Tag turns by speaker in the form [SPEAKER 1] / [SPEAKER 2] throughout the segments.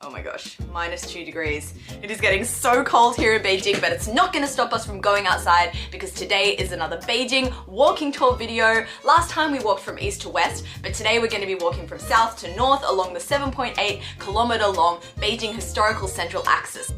[SPEAKER 1] Oh my gosh, -2 degrees. It is getting so cold here in Beijing, but it's not gonna stop us from going outside because today is another Beijing walking tour video. Last time we walked from east to west, but today we're gonna be walking from south to north along the 7.8-kilometer long Beijing Historical Central Axis.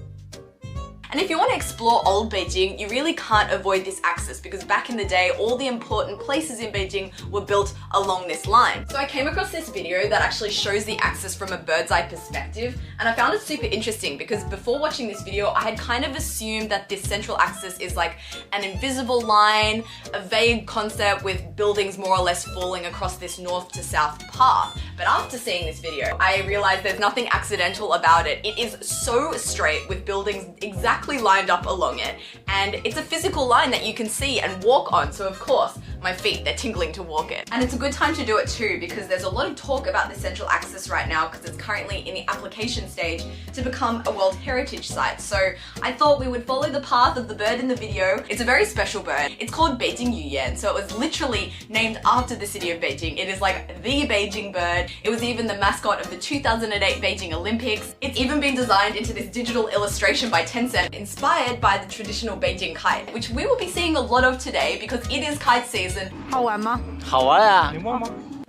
[SPEAKER 1] And if you want to explore old Beijing, you really can't avoid this axis because back in the day, all the important places in Beijing were built along this line. So I came across this video that actually shows the axis from a bird's eye perspective, and I found it super interesting because before watching this video, I had kind of assumed that this central axis is like an invisible line, a vague concept with buildings more or less falling across this north to south path. But after seeing this video, I realized there's nothing accidental about it. It is so straight with buildings exactly lined up along it, and it's a physical line that you can see and walk on, so of course my feet, they're tingling to walk it. And it's a good time to do it too because there's a lot of talk about the central axis right now because it's currently in the application stage to become a World Heritage Site. So I thought we would follow the path of the bird in the video. It's a very special bird. It's called Beijing Yuyan, so it was literally named after the city of Beijing. It is like the Beijing bird. It was even the mascot of the 2008 Beijing Olympics. It's even been designed into this digital illustration by Tencent, inspired by the traditional Beijing kite, which we will be seeing a lot of today because it is kite season.
[SPEAKER 2] 好玩吗？
[SPEAKER 3] 好玩啊！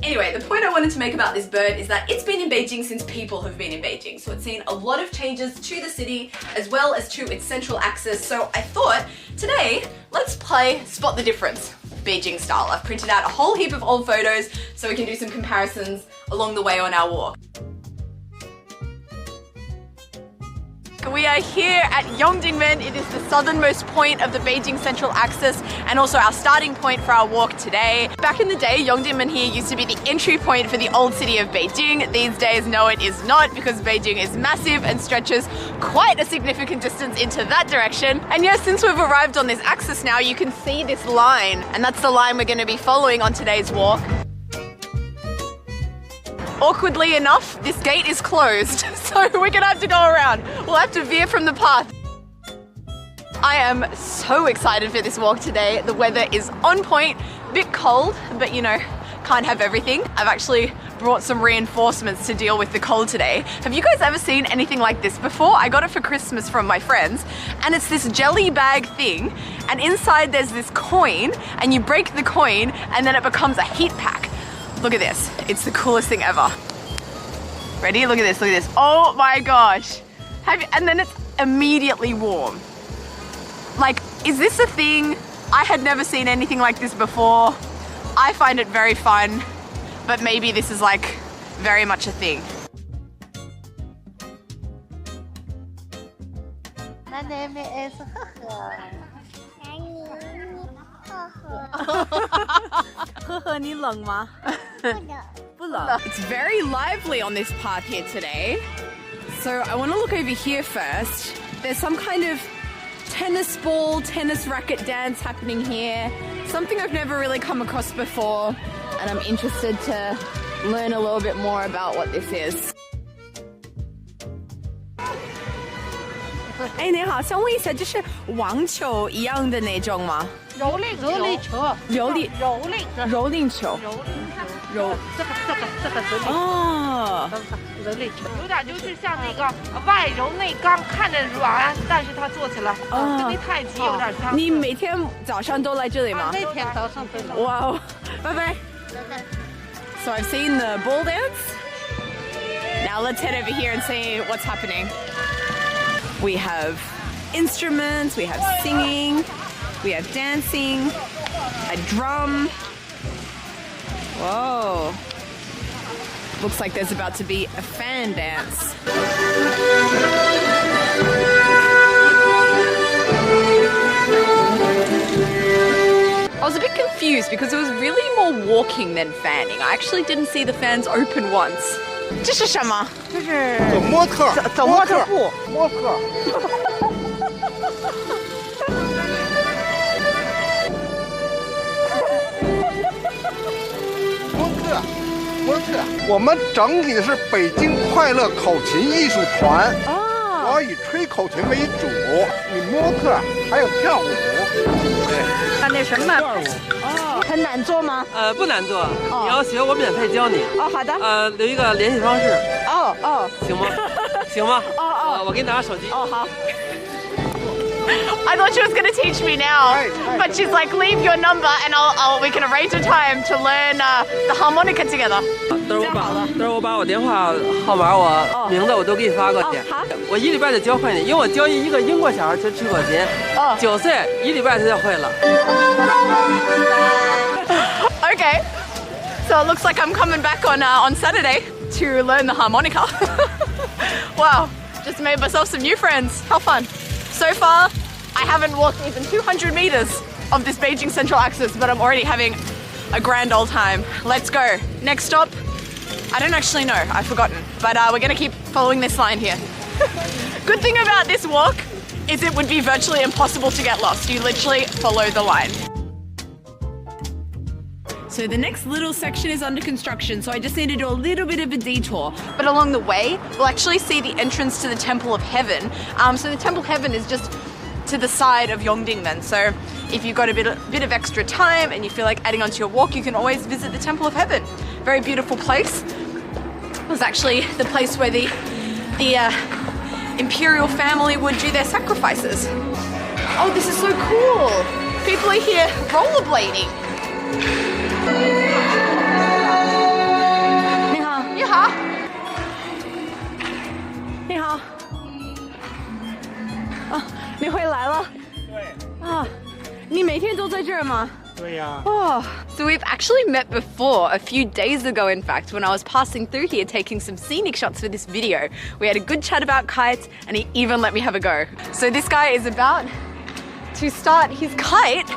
[SPEAKER 1] Anyway, the point I wanted to make about this bird is that it's been in Beijing since people have been in Beijing. So it's seen a lot of changes to the city as well as to its central axis. So I thought today, let's play Spot the Difference, Beijing style. I've printed out a whole heap of old photos so we can do some comparisons along the way on our walk. We are here at Yongdingmen. It is the southernmost point of the Beijing Central Axis and also our starting point for our walk today. Back in the day, Yongdingmen here used to be the entry point for the old city of Beijing. These days, no, it is not because Beijing is massive and stretches quite a significant distance into that direction. And yes, since we've arrived on this axis now, you can see this line, and that's the line we're going to be following on today's walk. Awkwardly enough, this gate is closed, so we're gonna have to go around. We'll have to veer from the path. I am so excited for this walk today. The weather is on point, a bit cold, but you know, can't have everything. I've actually brought some reinforcements to deal with the cold today. Have you guys ever seen anything like this before? I got it for Christmas from my friends, and it's this jelly bag thing, and inside there's this coin, and you break the coin, and then it becomes a heat pack. Look at this. It's the coolest thing ever. Ready? Look at this, look at this. Oh my gosh. And then it's immediately warm. Like, is this a thing? I had never seen anything like this before. I find it very fun, but maybe this is like very much a thing.
[SPEAKER 2] My name is 呵呵，你冷吗？不冷。
[SPEAKER 1] It's very lively on this path here today. So I want to look over here first. There's some kind of tennis ball, tennis racket dance happening here. Something I've never really come across before, and I'm interested to learn a little bit more about what this is. 哎，你好，想问一下，这是网球一样的那种吗？
[SPEAKER 2] 蹂躏球，
[SPEAKER 1] 蹂躏球，
[SPEAKER 2] 这个
[SPEAKER 1] 哦，
[SPEAKER 2] 蹂躏球，有点就是像那个外柔内刚，看着软，但是它做起来跟那太极有点像。
[SPEAKER 1] 你每天早上都来这里吗？
[SPEAKER 2] 每天早上都来。
[SPEAKER 1] 哇哦，拜拜。So I've seen the ball dance. Now let's head over here and see what's happening. We have instruments, we have singing, we have dancing, a drum. Whoa. Looks like there's about to be a fan dance. I was a bit confused because it was really more walking than fanning. I actually didn't see the fans open once. 这是什么？
[SPEAKER 2] 这是
[SPEAKER 3] 走模特，
[SPEAKER 2] 走模特步。
[SPEAKER 3] 模特。模特，我们整体是北京快乐口琴艺术团，主要以吹口琴为主，以模特还有跳舞。对，
[SPEAKER 2] 看那什么？
[SPEAKER 1] 哦，
[SPEAKER 2] 很难做吗？
[SPEAKER 4] 不难做，你要学我免费教你。
[SPEAKER 2] 哦，好的。
[SPEAKER 4] 留一个联系方式。
[SPEAKER 2] 哦，
[SPEAKER 4] 行吗？行吗？我给你拿个手机。
[SPEAKER 1] 好。I thought she was going to teach me now, but she's like, leave your number and we can arrange a time to learn the harmonica together.
[SPEAKER 4] 等会儿我把我电话号码、名字我都给你发过去。
[SPEAKER 1] 好。
[SPEAKER 4] 我1礼拜就教会你，因为我教一个英国小孩就去口琴，9岁1礼拜他就会了。
[SPEAKER 1] Okay, so it looks like I'm coming back on Saturday to learn the harmonica. Wow, just made myself some new friends. How fun. So far, I haven't walked even 200 meters of this Beijing Central Axis, but I'm already having a grand old time. Let's go. Next stop, I don't actually know, I've forgotten, but we're gonna keep following this line here. Good thing about this walk is it would be virtually impossible to get lost. You literally follow the line. So the next little section is under construction, so I just need to do a little bit of a detour. But along the way, we'll actually see the entrance to the Temple of Heaven. So the Temple of Heaven is just to the side of Yongding then. So if you've got a bit of extra time and you feel like adding onto your walk, you can always visit the Temple of Heaven. Very beautiful place. It was actually the place where the imperial family would do their sacrifices. Oh, this is so cool. People are here rollerblading. 你好，你好，你好。啊，你回来了？对。啊，你每天都在这儿吗？对呀。Oh, so we've actually met before a few days ago, in fact, when I was passing through here taking some scenic shots for this video. We had a good chat about kites, and he even let me have a go. So this guy is about to start his kite.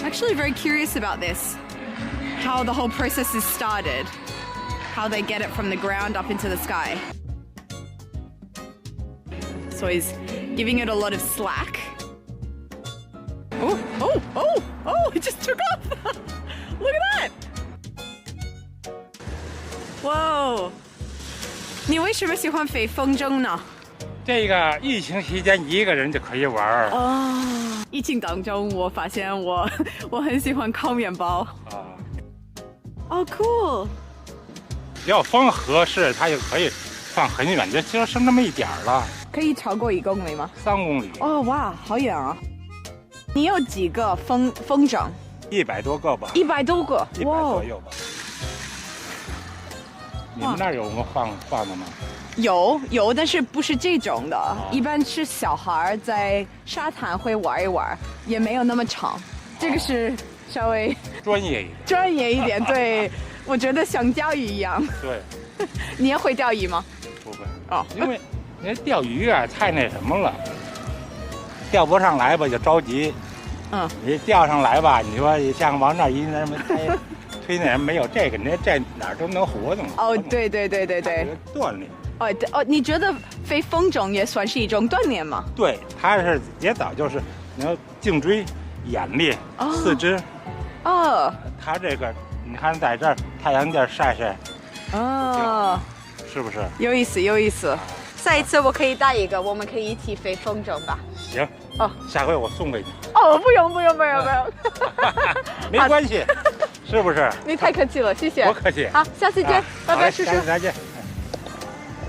[SPEAKER 1] Actually very curious about this, how the whole process is started, how they get it from the ground up into the sky. So he's giving it a lot of slack. Oh, it just took off. Look at that. Whoa. 你为什么喜欢飞风筝呢？
[SPEAKER 5] 这个疫情期间一个人就可以玩
[SPEAKER 1] 哦。疫情当中，我发现我很喜欢烤面包。哦 ，cool。
[SPEAKER 5] 要风合适，它就可以放很远，就剩那么一点了。
[SPEAKER 1] 可以超过1公里吗
[SPEAKER 5] ？3公里。
[SPEAKER 1] 哦，哇，好远啊！你有几个风筝
[SPEAKER 5] ？100多个吧。
[SPEAKER 1] 100多个
[SPEAKER 5] ，100左右吧。你们那儿有放的吗？
[SPEAKER 1] 有，但是不是这种的，一般是小孩在沙滩会玩一玩，也没有那么长。这个是稍微
[SPEAKER 5] 专业一点，
[SPEAKER 1] 对，我觉得像钓鱼一样。
[SPEAKER 5] 对，
[SPEAKER 1] 你也会钓鱼吗？
[SPEAKER 5] 不会因为那钓鱼啊太那什么了，钓不上来吧就着急。你钓上来吧，你说像往那儿一那么推那没有这个，你这哪儿都能活动。
[SPEAKER 1] 哦，对，
[SPEAKER 5] 锻炼。
[SPEAKER 1] 你觉得飞风筝也算是一种锻炼吗？
[SPEAKER 5] 对，它是也早就是你要颈椎、眼力、四肢。它这个你看在这儿太阳地晒。是不是？有意思。
[SPEAKER 1] 下一次我可以带一个，我们可以一起飞风筝吧？
[SPEAKER 5] 行。下回我送给你。
[SPEAKER 1] 不用。
[SPEAKER 5] 没关系，是不是？
[SPEAKER 1] 你太客气了，谢谢。
[SPEAKER 5] 不客气。
[SPEAKER 1] 好，下次见，拜拜，叔叔。
[SPEAKER 5] 再见。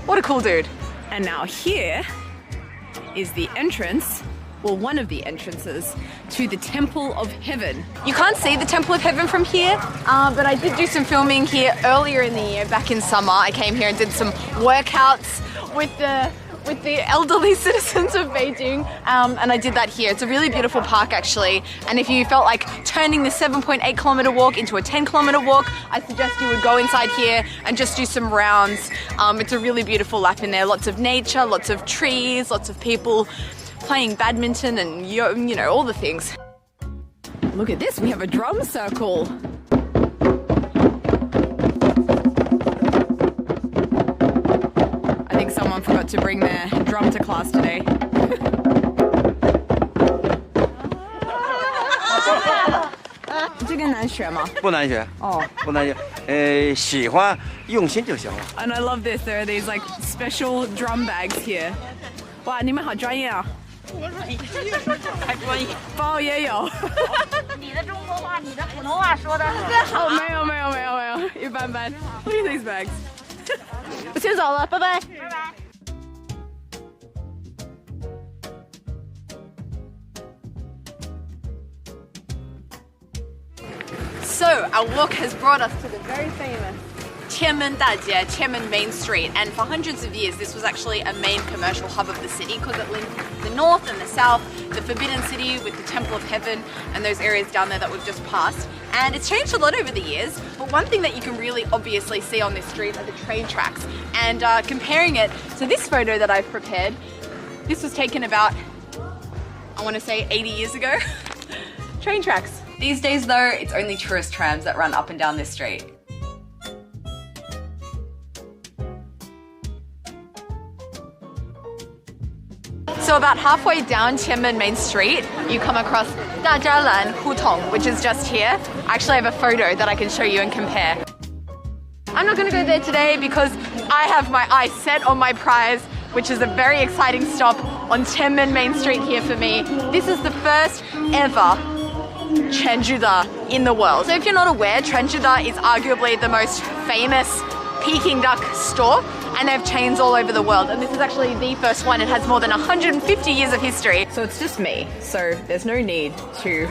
[SPEAKER 1] What a cool dude. And now here is the entrance, well, one of the entrances to the Temple of Heaven. You can't see the Temple of Heaven from here, but I did do some filming here earlier in the year, back in summer. I came here and did some workouts with the elderly citizens of Beijing, and I did that here. It's a really beautiful park actually, and if you felt like turning the 7.8-kilometer walk into a 10-kilometer walk, I suggest you would go inside here and just do some rounds. It's a really beautiful lap in there, lots of nature, lots of trees, lots of people playing badminton and you know, all the things. Look at this, we have a drum circle. Someone forgot to bring their drum to class today. 这个难学吗？
[SPEAKER 6] 不难学。不难学。喜欢用心就行了。
[SPEAKER 1] And I love this. There are these like special drum bags here. 哇，你们好专业啊！
[SPEAKER 2] 我说你越说这还专业。
[SPEAKER 1] 包也有。
[SPEAKER 2] 你的中国话，你的普通话说的
[SPEAKER 1] 好。没有，一般般。Look at these bags. 我先走了，拜拜。
[SPEAKER 2] 拜拜。
[SPEAKER 1] So our walk has brought us to the very famous Tianmen Main Street, and for hundreds of years this was actually a main commercial hub of the city because it linked the north and the south, the Forbidden City with the Temple of Heaven and those areas down there that we've just passed. And it's changed a lot over the years, but one thing that you can really obviously see on this street are the train tracks. And comparing it to this photo that I've prepared, this was taken about, I want to say 80 years ago. Train tracks. These days though, it's only tourist trams that run up and down this street. So about halfway down Tianmen Main Street, you come across Dazhalan Hutong, which is just here. I actually have a photo that I can show you and compare. I'm not gonna go there today because I have my eyes set on my prize, which is a very exciting stop on Tianmen Main Street here for me. This is the first ever Trenjuda in the world. So if you're not aware, Trenjuda is arguably the most famous Peking duck store, and they have chains all over the world, and this is actually the first one. It has more than 150 years of history. So it's just me, so there's no need to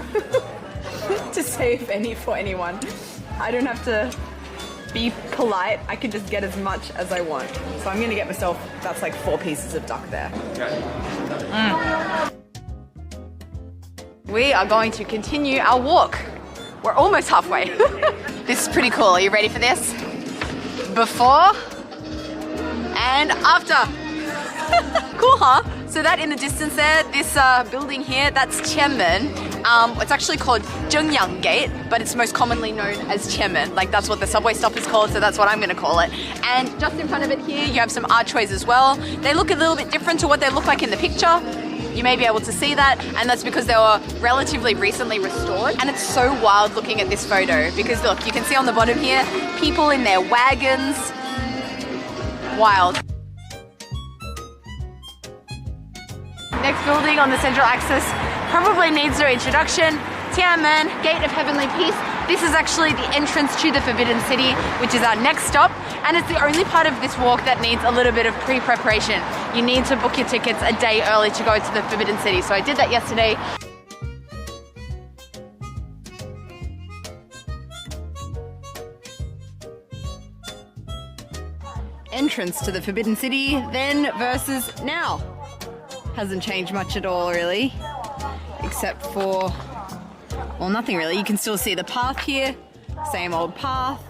[SPEAKER 1] to save any for anyone. I don't have to be polite, I can just get as much as I want. So I'm gonna get myself, that's like 4 pieces of duck there. We are going to continue our walk. We're almost halfway. This is pretty cool. Are you ready for this? Before and after. Cool, huh? So that in the distance there, this building here, that's Tianmen. It's actually called Zhengyang Gate, but it's most commonly known as Tianmen. Like that's what the subway stop is called, so that's what I'm gonna call it. And just in front of it here, you have some archways as well. They look a little bit different to what they look like in the picture. You may be able to see that, and that's because they were relatively recently restored. And it's so wild looking at this photo because look, you can see on the bottom here, people in their wagons. Wild. Next building on the central axis probably needs no introduction. Tianmen, Gate of Heavenly Peace. This is actually the entrance to the Forbidden City, which is our next stop. And it's the only part of this walk that needs a little bit of pre-preparation. You need to book your tickets a day early to go to the Forbidden City. So I did that yesterday. Entrance to the Forbidden City then versus now. Hasn't changed much at all really, except for, well, nothing really. You can still see the path here, same old path.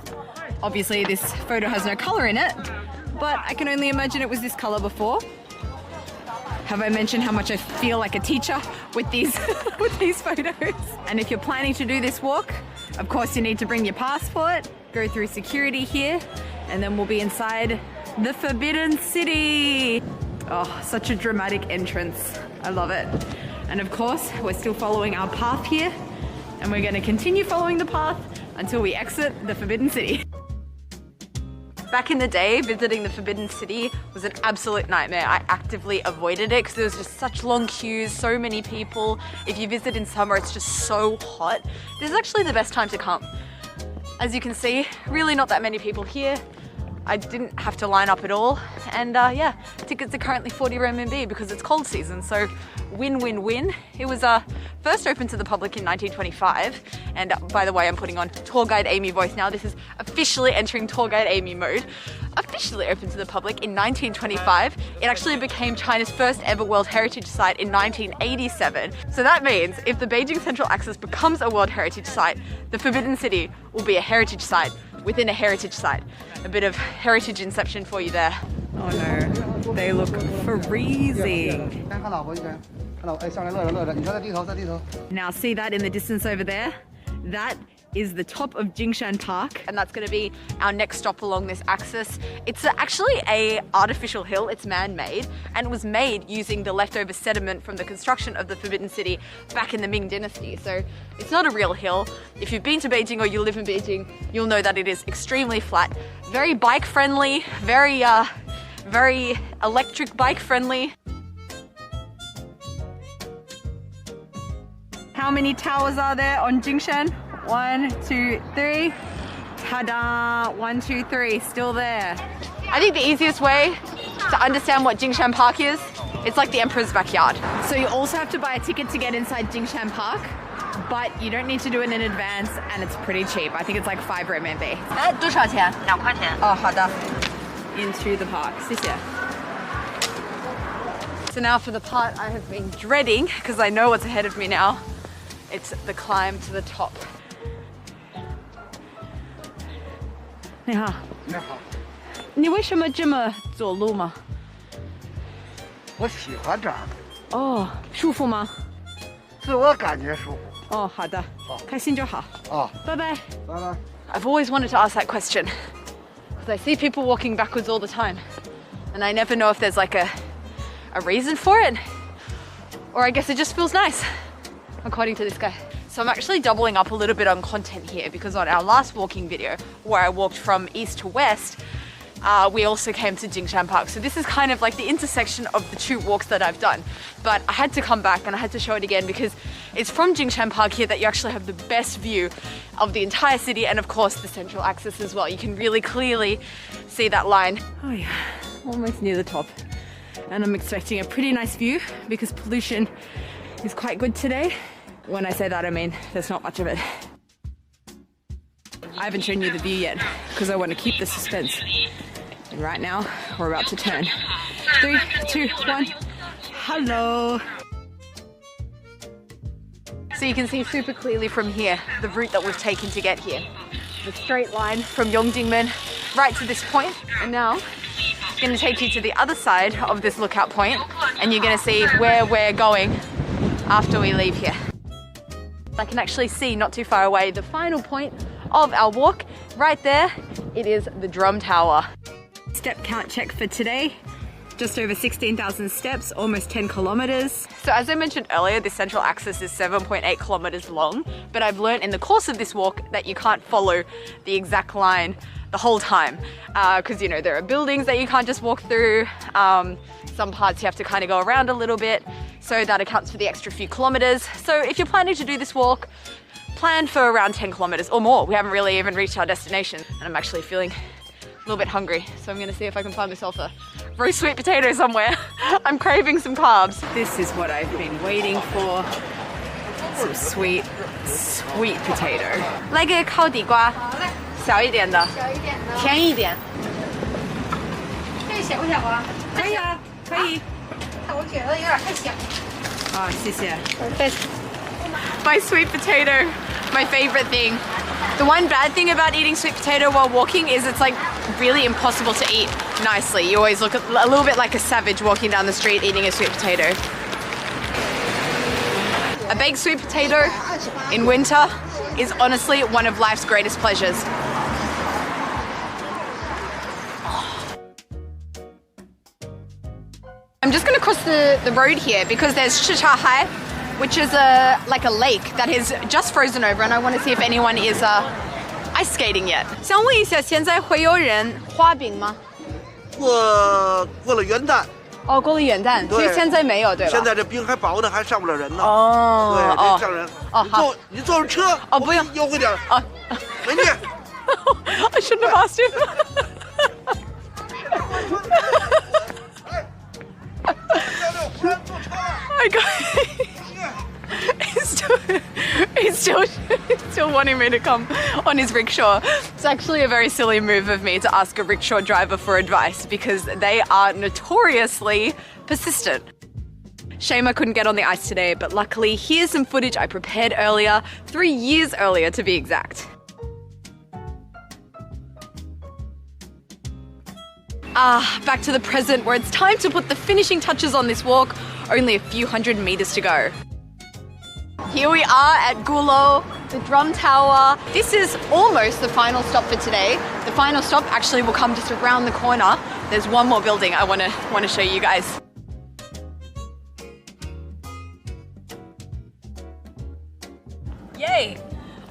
[SPEAKER 1] Obviously this photo has no color in it, but I can only imagine it was this color before. Have I mentioned how much I feel like a teacher with these with these photos? And if you're planning to do this walk, of course you need to bring your passport, go through security here, and then we'll be inside the Forbidden City. Oh, such a dramatic entrance. I love it. And of course, we're still following our path here, and we're going to continue following the path until we exit the Forbidden City. Back in the day, visiting the Forbidden City was an absolute nightmare. I actively avoided it because there was just such long queues, so many people. If you visit in summer, it's just so hot. This is actually the best time to come. As you can see, really not that many people here. I didn't have to line up at all, and yeah, tickets are currently 40 RMB because it's cold season, so win-win-win. It was first opened to the public in 1925, and by the way, I'm putting on tour guide Amy voice now. This is officially entering tour guide Amy mode. Officially opened to the public in 1925. It actually became China's first ever World Heritage Site in 1987. So that means if the Beijing Central Axis becomes a World Heritage Site, the Forbidden City will be a heritage site within a heritage site. A bit of heritage inception for you there. Oh no, they look freezing. Now see that in the distance over there? That is the top of Jingshan Park, and that's going to be our next stop along this axis. It's actually a artificial hill, it's man-made, and it was made using the leftover sediment from the construction of the Forbidden City back in the Ming Dynasty. So it's not a real hill. If you've been to Beijing or you live in Beijing, you'll know that it is extremely flat, very bike friendly, very electric bike friendly. How many towers are there on Jingshan? 1, 2, 3. Ta-da! 1, 2, 3. Still there. I think the easiest way to understand what Jingshan Park is, it's like the Emperor's backyard. So you also have to buy a ticket to get inside Jingshan Park, but you don't need to do it in advance, and it's pretty cheap. I think it's like 5 RMB. 多少钱？2块钱。哦，好的。Into the park. 谢谢。So now for the part I have been dreading, because I know what's ahead of me now. It's the climb to the top. 你好。
[SPEAKER 3] 你好。
[SPEAKER 1] 你为什么这么走路吗？
[SPEAKER 3] 我喜欢这儿。
[SPEAKER 1] 哦，舒服吗？
[SPEAKER 3] 自我感觉舒服。
[SPEAKER 1] 哦，好的。好，开心就好。
[SPEAKER 3] 啊，
[SPEAKER 1] 拜拜。
[SPEAKER 3] 拜拜。
[SPEAKER 1] I've always wanted to ask that question, because I see people walking backwards all the time, and I never know if there's like a reason for it, or I guess it just feels nice, according to this guy. So I'm actually doubling up a little bit on content here, because on our last walking video, where I walked from east to west, we also came to Jingshan Park. So this is kind of like the intersection of the 2 walks that I've done. But I had to come back and I had to show it again, because it's from Jingshan Park here that you actually have the best view of the entire city, and of course the central axis as well. You can really clearly see that line. Oh yeah, almost near the top. And I'm expecting a pretty nice view, because pollution is quite good today. When I say that, I mean there's not much of it. I haven't shown you the view yet, because I want to keep the suspense. And right now, we're about to turn. 3, 2, 1. Hello. So you can see super clearly from here the route that we've taken to get here. The straight line from Yongjingmen right to this point. And now, I'm going to take you to the other side of this lookout point, and you're going to see where we're going after we leave here. I can actually see not too far away the final point of our walk. Right there, it is the drum tower. Step count check for today. Just over 16,000 steps, almost 10 kilometers. So as I mentioned earlier, this central axis is 7.8 kilometers long, but I've learned in the course of this walk that you can't follow the exact line the whole time, because you know, there are buildings that you can't just walk through. Some parts you have to kind of go around a little bit, so that accounts for the extra few kilometers. So if you're planning to do this walk, plan for around 10 kilometers or more. We haven't really even reached our destination, and I'm actually feeling a little bit hungry, so I'm gonna see if I can find myself a roast sweet potato somewhere. I'm craving some carbs. This is what I've been waiting for. Some sweet potato. 来个烤地瓜，小一点的，甜一点。
[SPEAKER 2] 这小不小啊？
[SPEAKER 1] 可以啊，可以。
[SPEAKER 2] 我觉得有点太小。
[SPEAKER 1] 啊，谢谢。My sweet potato, my favorite thing. The one bad thing about eating sweet potato while walking is it's like really impossible to eat nicely. You always look a little bit like a savage walking down the street eating a sweet potato. A baked sweet potato in winter is honestly one of life's greatest pleasures. I'm just gonna cross the road here because there's Shishahai, which is like a lake that is just frozen over, and I want to see if anyone is ice skating yet. 想问一下，现在会有人滑冰吗？
[SPEAKER 6] 过了元旦。
[SPEAKER 1] 哦，过了元旦，所以现在没有，对吧？
[SPEAKER 6] 现在这冰还薄的，还上不了人呢。
[SPEAKER 1] 哦，
[SPEAKER 6] 对，这上人。哦，好。你坐着车。哦，不用，优惠点。哦，美女。I shouldn't have asked you. He's still wanting me to come on his rickshaw. It's actually a very silly move of me to ask a rickshaw driver for advice because they are notoriously persistent. Shame I couldn't get on the ice today, but luckily here's some footage I prepared earlier, 3 years earlier to be exact. Back to the present where it's time to put the finishing touches on this walk. Only a few hundred meters to go. Here we are at Gulo, the drum tower. This is almost the final stop for today. The final stop actually will come just around the corner. There's one more building I want to show you guys. Yay!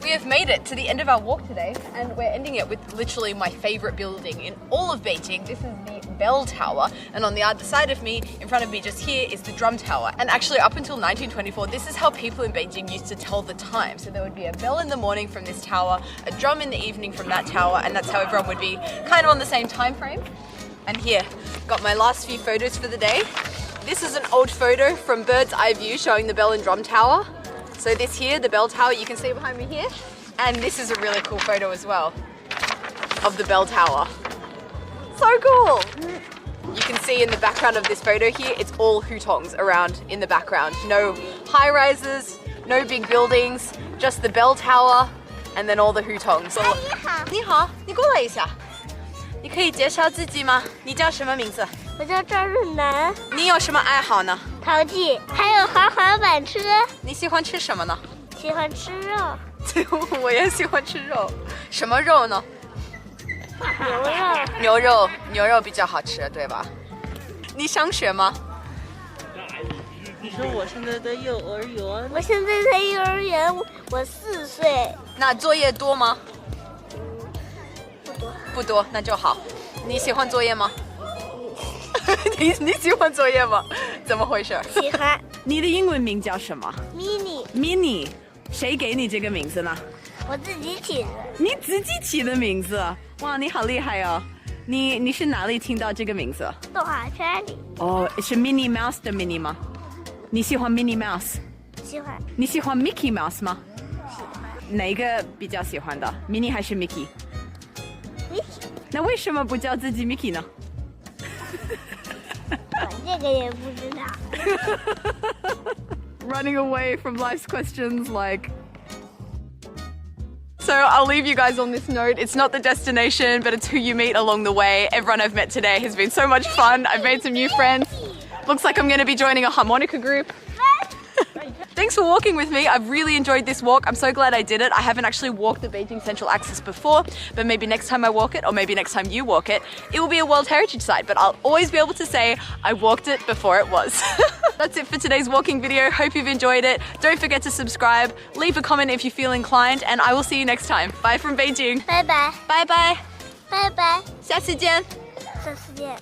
[SPEAKER 6] We
[SPEAKER 1] have made it to the end of our walk today, and we're ending it with literally my favorite building in all of Beijing. This is the bell tower, and on the other side of me, in front of me just here, is the drum tower. And actually up until 1924, this is how people in Beijing used to tell the time. So there would be a bell in the morning from this tower, a drum in the evening from that tower, and that's how everyone would be kind of on the same time frame. And here, got my last few photos for the day. This is an old photo from bird's eye view showing the bell and drum tower. So this here, the bell tower, you can see behind me here. And this is a really cool photo as well of the bell tower. So cool! You can see in the background of this photo here, it's all hutongs around in the background. No high rises, no big buildings, just the bell tower and then all the hutongs. 你好，你过来一下。你可以介绍自己吗？你叫什么名字？
[SPEAKER 7] 我叫赵润南，
[SPEAKER 1] 你有什么爱好呢？
[SPEAKER 7] 陶技，还有滑板车。
[SPEAKER 1] 你喜欢吃什么呢？
[SPEAKER 7] 喜欢吃肉，
[SPEAKER 1] 我也喜欢吃肉。什么肉呢？
[SPEAKER 7] 牛肉。
[SPEAKER 1] 牛肉比较好吃，对吧？你上学吗？
[SPEAKER 8] 你说我现在在幼儿园。
[SPEAKER 7] 我现在在幼儿园，我4岁。
[SPEAKER 1] 那作业多吗？
[SPEAKER 7] 不多。
[SPEAKER 1] 不多，那就好。你喜欢作业吗？你喜欢作业吗？怎么回事？
[SPEAKER 7] 喜欢。
[SPEAKER 6] 你的英文名叫什么
[SPEAKER 7] mini，
[SPEAKER 6] 谁给你这个名字呢？
[SPEAKER 7] 我自己起的。
[SPEAKER 6] 你自己起的名字？哇，你好厉害哦！你是哪里听到这个名字？
[SPEAKER 7] 动画片里。
[SPEAKER 6] 哦，是 Minnie Mouse 的 Minnie 吗？你喜欢 Minnie Mouse？
[SPEAKER 7] 喜欢。
[SPEAKER 6] 你喜欢 Mickey Mouse 吗？
[SPEAKER 7] 喜欢。
[SPEAKER 6] 哪一个比较喜欢的 ？Minnie 还是 Mickey？
[SPEAKER 7] Mickey。
[SPEAKER 6] 那为什么不叫自己 Mickey 呢？
[SPEAKER 7] 我这个也不知道。
[SPEAKER 6] Running away from life's questions like... So I'll leave you guys on this note. It's not the destination, but it's who you meet along the way. Everyone I've met today has been so much fun. I've made some new friends. Looks like I'm going to be joining a harmonica group. Thanks for walking with me. I've really enjoyed this walk. I'm so glad I did it. I haven't actually walked the Beijing Central Axis before, but maybe next time I walk it, or maybe next time you walk it, it will be a World Heritage Site, but I'll always be able to say I walked it before it was. That's it for today's walking video. Hope you've enjoyed it. Don't forget to subscribe, leave a comment if you feel inclined, and I will see you next time. Bye from Beijing.
[SPEAKER 7] 拜拜。
[SPEAKER 1] 拜拜。
[SPEAKER 7] 拜拜。
[SPEAKER 1] 下次见。
[SPEAKER 7] 下次见。